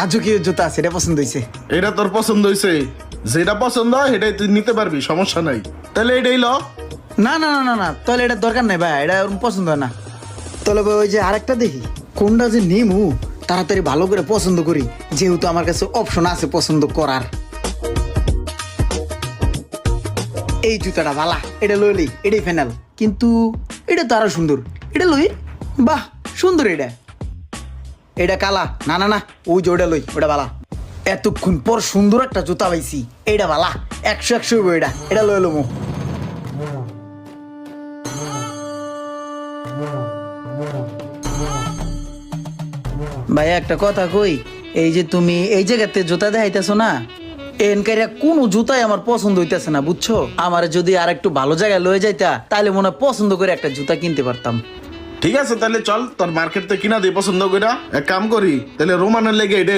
রাজকীয় জুতা সেটা পছন্দ হয়েছে। এটা তোর পছন্দ হয়েছে, যেটা পছন্দ হয় সেটাই তুই নিতে পারবি, সমস্যা নাই। তাহলে এটাই ল। না না না না না, তাহলে এটা দরকার নাই ভাই, এটা ওরকম পছন্দ হয় না। তাহলে ভাই ওই যে আরেকটা দেখি কোনটা যে নিমু তাড়াতাড়ি ভালো করে পছন্দ করি, যেহেতু আমার কাছে অপশন আছে পছন্দ করার। এই জুতাটা ভালা, এটা লইলি, এটাই ফাইনাল। কিন্তু এটা তো আরো সুন্দর, এটা লই। বাহ সুন্দর এটা। এটা কালা, না না না, ওই যে ওটা লই, ওটা ভালা। এতক্ষণ পর সুন্দর একটা জুতা পাইছি, এইটা ভালা, 100 হইব এটা, এটা লই লমু। ভাই একটা কথা কই, এই যে তুমি এই জায়গাতে জুতা দেখাইতেছো না, এনকারিয়া কোনো জুতাই আমার পছন্দ হইতেছে না, বুঝছো? আমার যদি আর একটু ভালো জায়গায় লয়ে যাইতা তাহলে মনে হয় পছন্দ করে একটা জুতা কিনতে পারতাম। ঠিক আছে, তাহলে চল তোর মার্কেট থেকে কিনা দিই পছন্দ কইরা। এক কাম করি, তাহলে রোমানের লেগে এটাই